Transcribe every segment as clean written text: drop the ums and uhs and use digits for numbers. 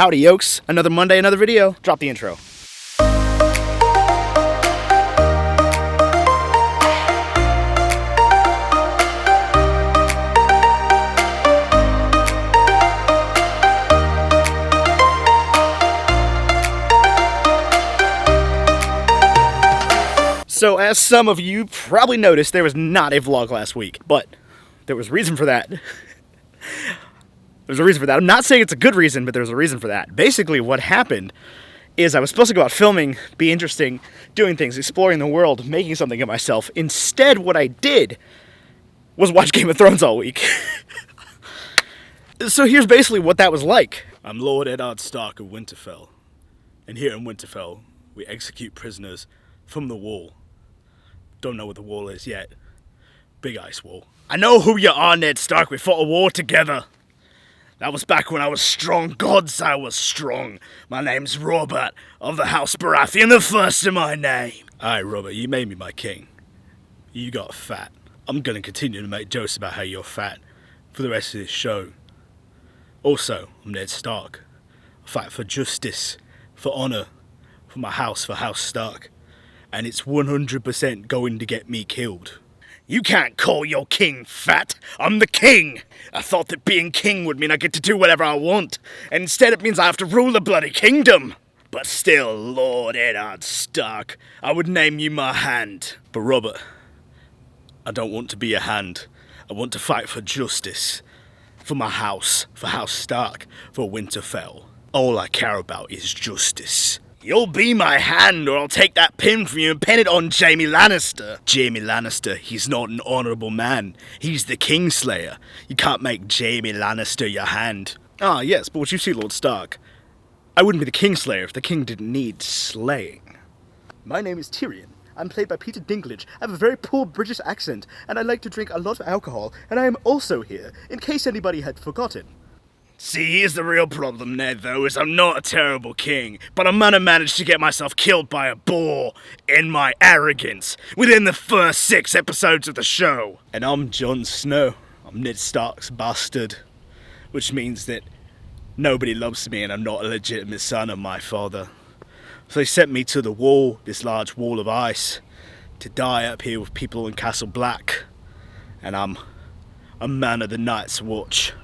Howdy yokes, another Monday, another video. Drop the intro. So as some of you probably noticed, there was not a vlog last week, but there was a reason for that. There's a reason for that. I'm not saying it's a good reason, but there's a reason for that. Basically, what happened is I was supposed to go out filming, be interesting, doing things, exploring the world, making something of myself. Instead, what I did was watch Game of Thrones all week. So here's basically what that was like. I'm Lord Eddard Stark of Winterfell, and here in Winterfell, we execute prisoners from the wall. Don't know what the wall is yet. Big ice wall. I know who you are, Ned Stark. We fought a war together. That was back when I was strong. Gods, I was strong. My name's Robert of the House Baratheon, the first in my name. Aye, Robert, you made me my king. You got fat. I'm gonna continue to make jokes about how you're fat for the rest of this show. Also, I'm Ned Stark. I fight for justice, for honor, for my house, for House Stark. And it's 100% going to get me killed. You can't call your king fat. I'm the king. I thought that being king would mean I get to do whatever I want. And instead it means I have to rule the bloody kingdom. But still, Lord Eddard Stark, I would name you my hand. But Robert, I don't want to be a hand. I want to fight for justice. For my house, for House Stark, for Winterfell. All I care about is justice. You'll be my hand, or I'll take that pin from you and pin it on Jaime Lannister. Jaime Lannister, he's not an honourable man. He's the Kingslayer. You can't make Jaime Lannister your hand. Ah, yes, but what you see, Lord Stark, I wouldn't be the Kingslayer if the king didn't need slaying. My name is Tyrion. I'm played by Peter Dinklage. I have a very poor British accent, and I like to drink a lot of alcohol, and I am also here, in case anybody had forgotten. See, here's the real problem, Ned, though, is I'm not a terrible king, but I'm gonna manage to get myself killed by a boar in my arrogance within the first 6 episodes of the show. And I'm Jon Snow. I'm Ned Stark's bastard, which means that nobody loves me and I'm not a legitimate son of my father. So they sent me to the wall, this large wall of ice, to die up here with people in Castle Black. And I'm a man of the Night's Watch.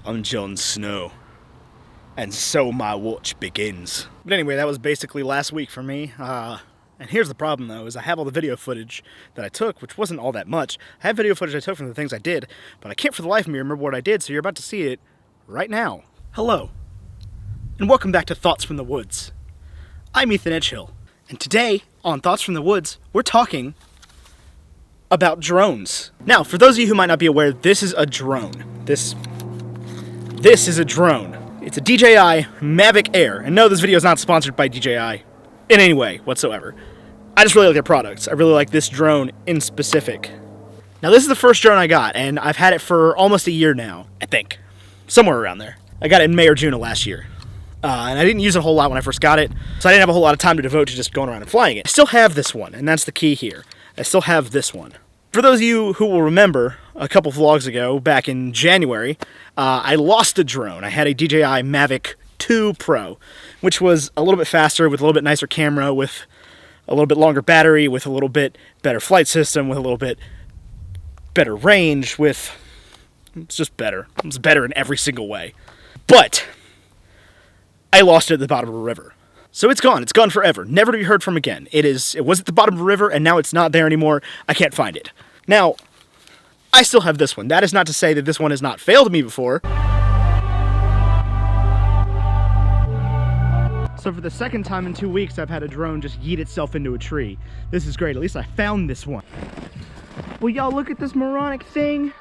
I'm Jon Snow, and so my watch begins. But anyway, that was basically last week for me, and here's the problem though, is I have all the video footage that I took, which wasn't all that much. I have video footage I took from the things I did, but I can't for the life of me remember what I did, so you're about to see it right now. Hello, and welcome back to Thoughts from the Woods. I'm Ethan Edgehill, and today on Thoughts from the Woods, we're talking about drones. Now, for those of you who might not be aware, this is a drone. This is a drone. It's a DJI Mavic Air. And no, this video is not sponsored by DJI in any way whatsoever. I just really like their products. I really like this drone in specific. Now, this is the first drone I got, and I've had it for almost a year now, I think. Somewhere around there. I got it in May or June of last year. And I didn't use it a whole lot when I first got it, so I didn't have a whole lot of time to devote to just going around and flying it. I still have this one, and that's the key here. I still have this one. For those of you who will remember, a couple vlogs ago, back in January, I lost a drone. I had a DJI Mavic 2 Pro, which was a little bit faster, with a little bit nicer camera, with a little bit longer battery, with a little bit better flight system, with a little bit better range, it's just better. It's better in every single way. But I lost it at the bottom of a river. So it's gone. It's gone forever. Never to be heard from again. It was at the bottom of the river, and now it's not there anymore. I can't find it. Now, I still have this one. That is not to say that this one has not failed me before. So for the second time in 2 weeks, I've had a drone just yeet itself into a tree. This is great. At least I found this one. Well, y'all, look at this moronic thing.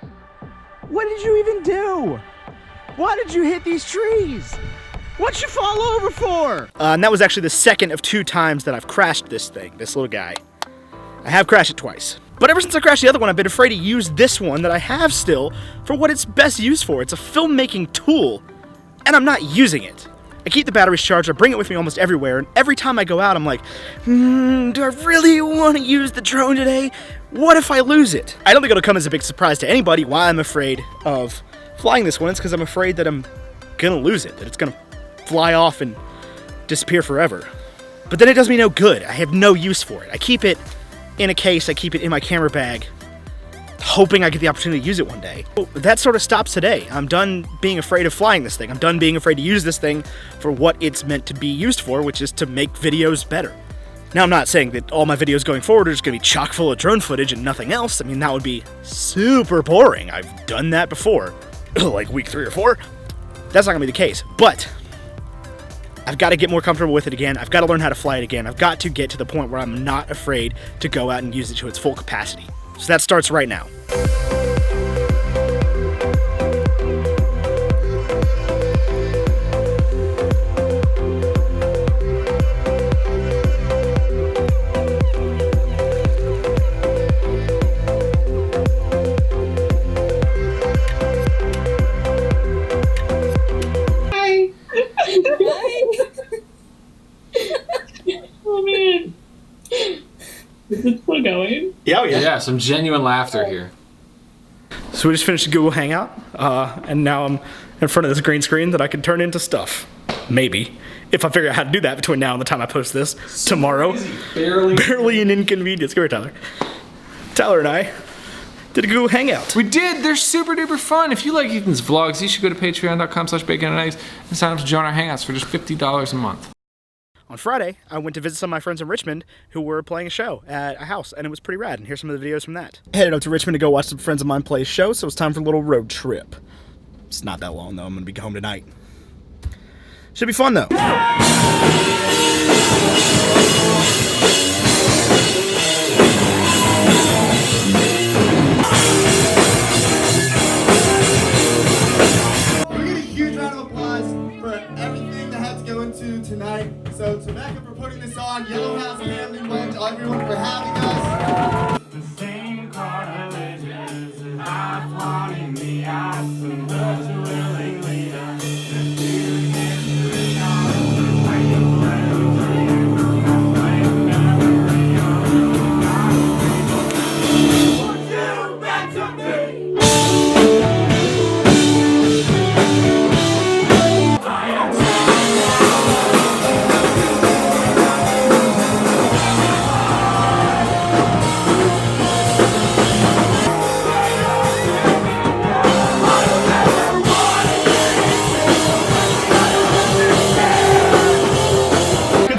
What did you even do? Why did you hit these trees? What'd you fall over for? And that was actually the second of 2 times that I've crashed this thing, this little guy. I have crashed it twice. But ever since I crashed the other one, I've been afraid to use this one that I have still for what it's best used for. It's a filmmaking tool, and I'm not using it. I keep the batteries charged, I bring it with me almost everywhere, and every time I go out, I'm like, do I really want to use the drone today? What if I lose it? I don't think it'll come as a big surprise to anybody why I'm afraid of flying this one. It's because I'm afraid that I'm gonna lose it, that it's gonna fly off and disappear forever. But then it does me no good. I have no use for it. I keep it in a case, I keep it in my camera bag, hoping I get the opportunity to use it one day. That sort of stops today. I'm done being afraid of flying this thing. I'm done being afraid to use this thing for what it's meant to be used for, which is to make videos better. Now, I'm not saying that all my videos going forward are just gonna be chock full of drone footage and nothing else. I mean, that would be super boring. I've done that before, like week 3 or 4. That's not gonna be the case, but I've got to get more comfortable with it again. I've got to learn how to fly it again. I've got to get to the point where I'm not afraid to go out and use it to its full capacity. So that starts right now. Is it still going? Yeah, Yeah, some genuine laughter here. So we just finished a Google Hangout, and now I'm in front of this green screen that I can turn into stuff. Maybe. If I figure out how to do that between now and the time I post this tomorrow. Barely an inconvenience. Come here, Tyler. Tyler and I did a Google Hangout. We did. They're super duper fun. If you like Ethan's vlogs, you should go to patreon.com/baconandeggs and sign up to join our Hangouts for just $50 a month. On Friday, I went to visit some of my friends in Richmond who were playing a show at a house, and it was pretty rad, and here's some of the videos from that. I headed up to Richmond to go watch some friends of mine play a show, so it's time for a little road trip. It's not that long, though. I'm going to be home tonight. Should be fun, though. Tonight. So to Becca for putting this on, Yellow House family, and to everyone for having us. The same cartilages is not wanting the absence of a willing leader. The feeling is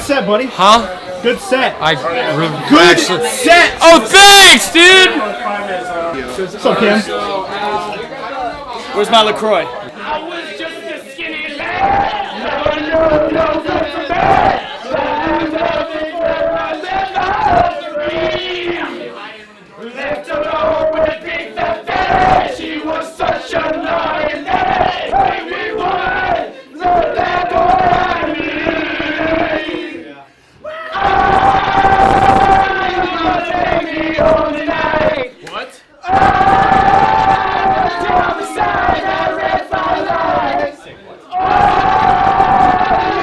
set, buddy. Huh? Good set. Good set. Oh, thanks, dude. What's up, Cam? Where's my LaCroix? I was just a skinny lad. Never knew no good from bad. Left alone with Big Fat Daddy. She was such a lioness. Baby boy, look that boy I need. What? Down the side, I read my life.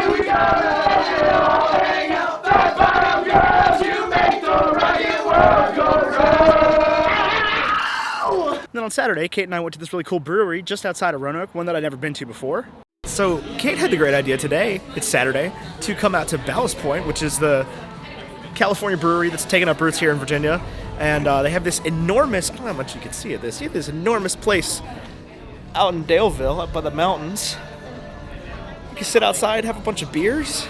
We gotta all hang out. That bottom girls, you make the rocket world go round. Then on Saturday, Kate and I went to this really cool brewery just outside of Roanoke, one that I'd never been to before. So Kate had the great idea today, it's Saturday, to come out to Ballast Point, which is the California brewery that's taken up roots here in Virginia. And they have this enormous, I don't know how much you can see of this, you have this enormous place out in Daleville, up by the mountains. You can sit outside, have a bunch of beers.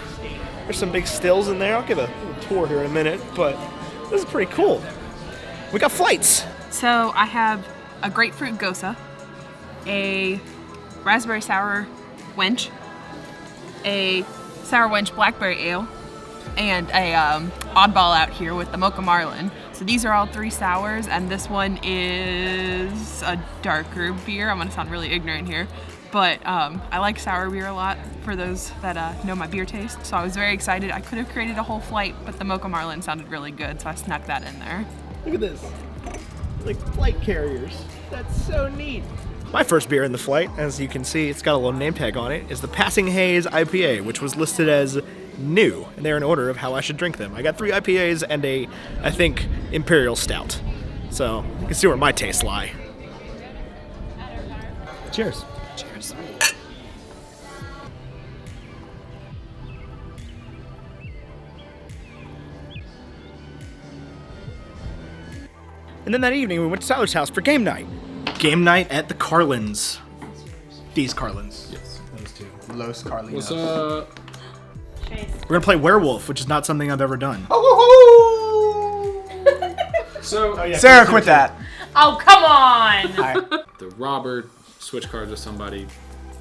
There's some big stills in there. I'll give a little tour here in a minute, but this is pretty cool. We got flights. So I have a grapefruit gosa, a raspberry sour wench, a sour wench blackberry ale, and a oddball out here with the mocha marlin. So these are all 3 sours, and this one is a darker beer. I'm gonna sound really ignorant here, but I like sour beer a lot for those that know my beer taste. So I was very excited. I could have created a whole flight, but the mocha marlin sounded really good, so I snuck that in there. Look at this. Like flight carriers. That's so neat. My first beer in the flight, as you can see, it's got a little name tag on it, is the Passing Haze IPA, which was listed as new, and they're in order of how I should drink them. I got 3 IPAs and a, I think, Imperial Stout. So, you can see where my tastes lie. Cheers. Cheers. And then that evening, we went to Tyler's house for game night. Game night at the Carlins. These Carlins. Yes. Those two. Los Carlinos. What's up? We're gonna play Werewolf, which is not something I've ever done. So Sarah, quit that. Oh, come on! the robber switch cards with somebody.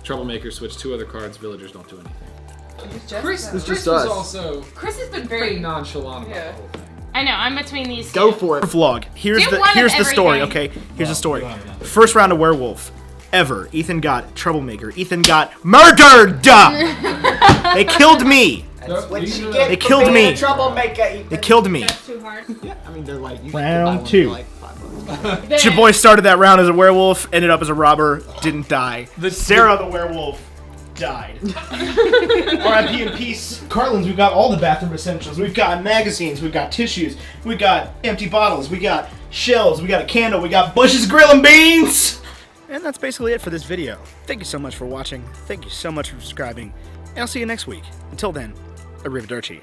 Troublemaker switch 2 other cards. Villagers don't do anything. Chris just was us. also Chris has been pretty very. nonchalant about the whole thing. I know. I'm between these. Go two. for it. Vlog. Here's Do the one of story. everything. Okay, here's the story. First round of Werewolf ever. Ethan got Troublemaker. Ethan got murdered. They killed me. They killed me. Troublemaker. They killed me. Too hard. I mean, they're like you Round could buy 2. one for like $5. Your boy started that round as a werewolf, ended up as a robber, didn't die. Sarah the werewolf died. R.I.P. in peace. Carlins, we've got all the bathroom essentials. We've got magazines, we've got tissues, we've got empty bottles, we got shells, we got a candle, we got Bush's Grill and Beans! And that's basically it for this video. Thank you so much for watching. Thank you so much for subscribing. And I'll see you next week. Until then, arrivederci.